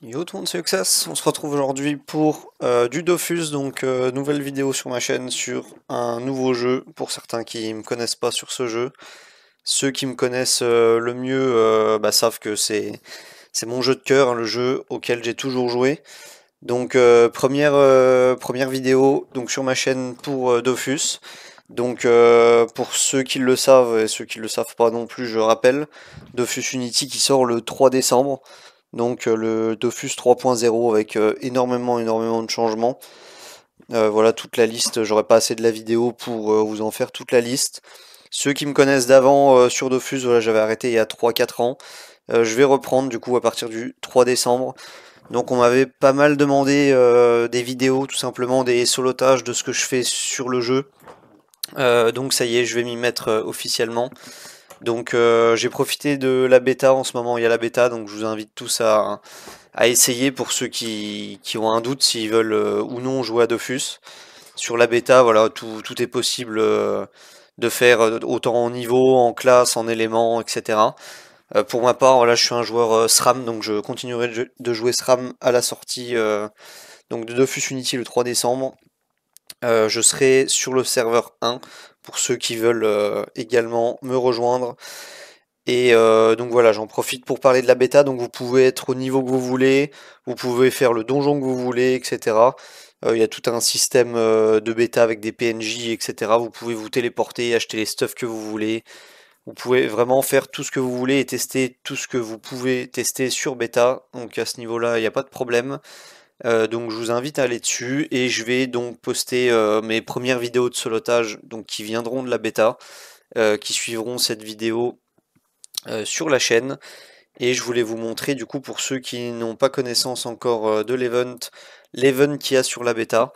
Yo tout le monde, c'est Uxas. On se retrouve aujourd'hui pour du Dofus, donc nouvelle vidéo sur ma chaîne sur un nouveau jeu, pour certains qui me connaissent pas sur ce jeu. Ceux qui me connaissent le mieux savent que c'est mon jeu de cœur, hein, le jeu auquel j'ai toujours joué. Donc première vidéo donc sur ma chaîne pour Dofus. Donc pour ceux qui le savent et ceux qui le savent pas non plus, je rappelle, Dofus Unity qui sort le 3 décembre. Donc le Dofus 3.0 avec énormément de changements. Voilà toute la liste, j'aurais pas assez de la vidéo pour vous en faire toute la liste. Ceux qui me connaissent d'avant sur Dofus, voilà, j'avais arrêté il y a 3-4 ans. Je vais reprendre du coup à partir du 3 décembre. Donc on m'avait pas mal demandé des vidéos, tout simplement des solotages de ce que je fais sur le jeu. Donc ça y est, je vais m'y mettre officiellement. Donc j'ai profité de la bêta en ce moment, il y a la bêta, donc je vous invite tous à essayer pour ceux qui ont un doute s'ils veulent ou non jouer à Dofus. Sur la bêta, voilà, tout est possible de faire autant en niveau, en classe, en éléments, etc. Pour ma part, voilà, je suis un joueur SRAM, donc je continuerai de jouer SRAM à la sortie donc de Dofus Unity le 3 décembre. Je serai sur le serveur 1 pour ceux qui veulent également me rejoindre. Et donc voilà, j'en profite pour parler de la bêta. Donc vous pouvez être au niveau que vous voulez, vous pouvez faire le donjon que vous voulez, etc. Il y a tout un système de bêta avec des PNJ, etc. Vous pouvez vous téléporter, acheter les stuffs que vous voulez. Vous pouvez vraiment faire tout ce que vous voulez et tester tout ce que vous pouvez tester sur bêta. Donc à ce niveau-là, il n'y a pas de problème. Donc je vous invite à aller dessus et je vais donc poster mes premières vidéos de solotage donc qui viendront de la bêta, qui suivront cette vidéo sur la chaîne. Et je voulais vous montrer du coup pour ceux qui n'ont pas connaissance encore de l'event qu'il y a sur la bêta.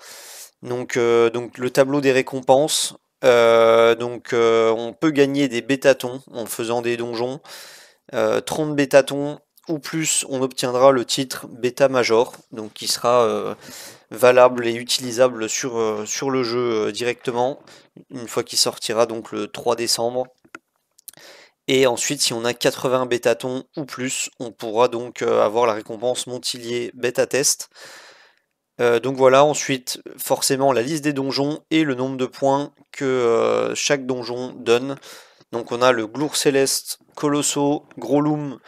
Donc le tableau des récompenses. On peut gagner des bêtatons en faisant des donjons. 30 bêtatons ou plus, on obtiendra le titre bêta major, donc qui sera valable et utilisable sur le jeu directement, une fois qu'il sortira donc le 3 décembre. Et ensuite, si on a 80 bêtatons ou plus, on pourra donc avoir la récompense Montilier Bêta Test. Donc voilà, ensuite, forcément, la liste des donjons et le nombre de points que chaque donjon donne. Donc on a le Glour Céleste, Colosso, Grolum,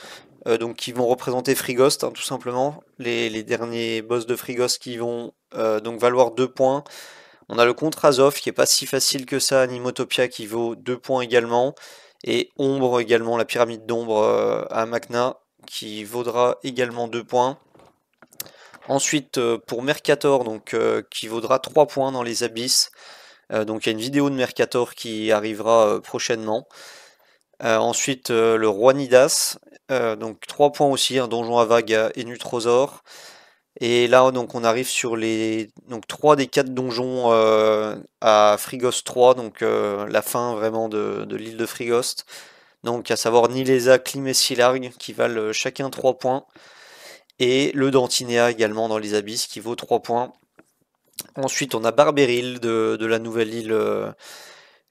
donc qui vont représenter Frigost, hein, tout simplement. Les derniers boss de Frigost qui vont donc valoir 2 points. On a le contre Azov qui est pas si facile que ça, Animotopia qui vaut 2 points également. Et Ombre également, la pyramide d'ombre à Macna qui vaudra également 2 points. Ensuite pour Mercator, donc qui vaudra 3 points dans les abysses. Donc il y a une vidéo de Mercator qui arrivera prochainement. Ensuite le Roi Nidas, donc 3 points aussi, un donjon à vague et Nutrosor. Et là donc on arrive sur les 3 des 4 donjons à Frigost 3, donc la fin vraiment de l'île de Frigost. Donc à savoir Nilesa, Klim et Silarg qui valent chacun 3 points. Et le Dantinéa également dans les abysses qui vaut 3 points. Ensuite on a Barberil de la nouvelle île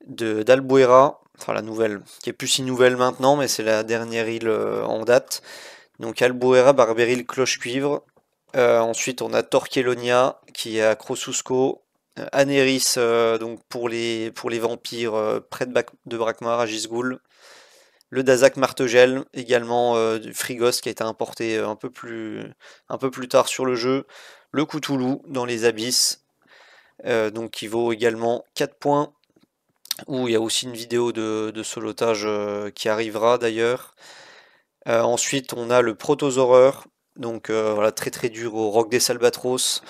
d'Albuera, enfin la nouvelle, qui est plus si nouvelle maintenant, mais c'est la dernière île en date. Donc Albuera, Barberil, Cloche-Cuivre. Ensuite on a Torquelonia qui est à Krosusko. Aneris donc pour les vampires près de Brakmar à Gisgoul. Le Dazak Martegel, également du Frigos qui a été importé un peu plus tard sur le jeu. Le Cthulhu dans les abysses, donc qui vaut également 4 points. Où il y a aussi une vidéo de solotage qui arrivera d'ailleurs. Ensuite on a le Protosaureur, donc voilà, très dur au Roc des Salbatros.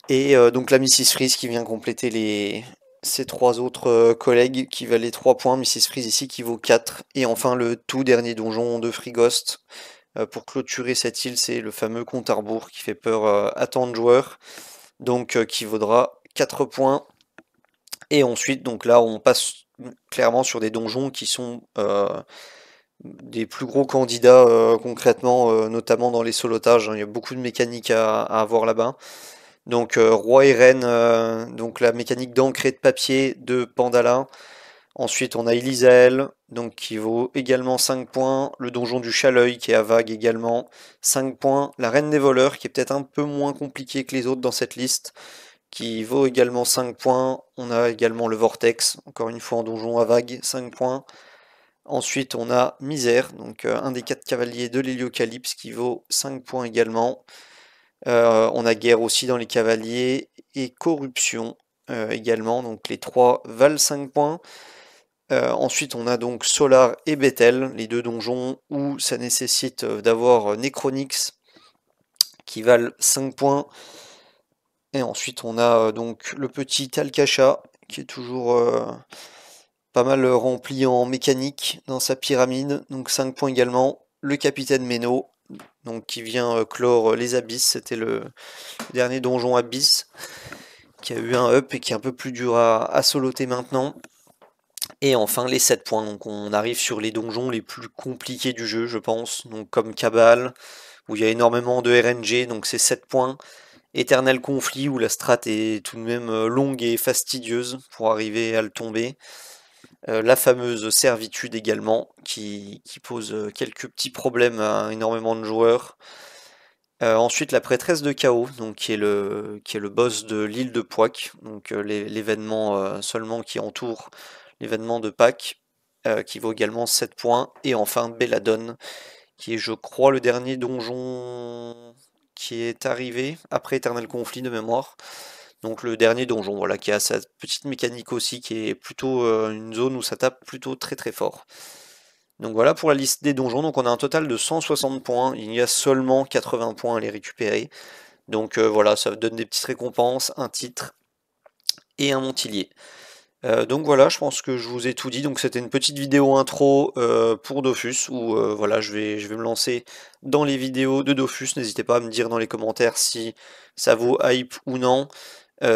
Et donc la Mrs Freeze qui vient compléter ces 3 autres collègues qui valaient 3 points. Mrs Freeze ici qui vaut 4. Et enfin le tout dernier donjon de Frigost. Pour clôturer cette île, c'est le fameux compte à rebours qui fait peur à tant de joueurs. Donc qui vaudra 4 points. Et ensuite, donc là, on passe clairement sur des donjons qui sont des plus gros candidats concrètement, notamment dans les solotages, hein. Il y a beaucoup de mécaniques à avoir là-bas. Donc Roi et Reine, donc la mécanique d'encre et de papier de Pandala. Ensuite, on a Elisael, donc qui vaut également 5 points. Le donjon du Chaleuil qui est à vague également, 5 points. La Reine des voleurs qui est peut-être un peu moins compliqué que les autres dans cette liste, qui vaut également 5 points. On a également le Vortex, encore une fois en donjon à vague, 5 points. Ensuite on a Misère, donc un des 4 cavaliers de l'Héliocalypse qui vaut 5 points également. On a Guerre aussi dans les cavaliers et Corruption également, donc les 3 valent 5 points. Ensuite on a donc Solar et Bethel, les deux donjons où ça nécessite d'avoir Necronix qui valent 5 points. Et ensuite on a donc le petit Talcacha qui est toujours pas mal rempli en mécanique dans sa pyramide, donc 5 points également. Le capitaine Meno, donc qui vient clore les abysses, c'était le dernier donjon abyss, qui a eu un up et qui est un peu plus dur à soloter maintenant. Et enfin les 7 points, donc on arrive sur les donjons les plus compliqués du jeu je pense, donc comme Cabal, où il y a énormément de RNG, donc c'est 7 points. Éternel conflit, où la strat est tout de même longue et fastidieuse pour arriver à le tomber. La fameuse servitude également, qui pose quelques petits problèmes à énormément de joueurs. Ensuite la prêtresse de chaos, donc qui est le boss de l'île de Pouac, donc l'événement seulement qui entoure l'événement de Pâques, qui vaut également 7 points. Et enfin Belladone, qui est je crois le dernier donjon qui est arrivé après Éternel Conflit de mémoire. Donc le dernier donjon, voilà, qui a sa petite mécanique aussi, qui est plutôt une zone où ça tape plutôt très très fort. Donc voilà pour la liste des donjons, donc on a un total de 160 points, il y a seulement 80 points à les récupérer. Donc voilà, ça donne des petites récompenses, un titre et un Montilier. Donc voilà, je pense que je vous ai tout dit. Donc c'était une petite vidéo intro pour Dofus, où voilà, je vais me lancer dans les vidéos de Dofus. N'hésitez pas à me dire dans les commentaires si ça vaut hype ou non.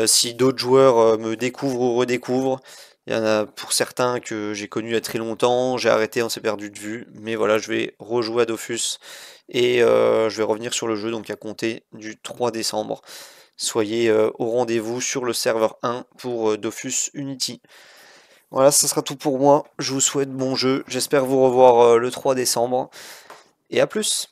Si d'autres joueurs me découvrent ou redécouvrent. Il y en a pour certains que j'ai connus il y a très longtemps, j'ai arrêté, on s'est perdu de vue. Mais voilà, je vais rejouer à Dofus et je vais revenir sur le jeu donc à compter du 3 décembre. Soyez au rendez-vous sur le serveur 1 pour Dofus Unity. Voilà, ce sera tout pour moi. Je vous souhaite bon jeu. J'espère vous revoir le 3 décembre. Et à plus!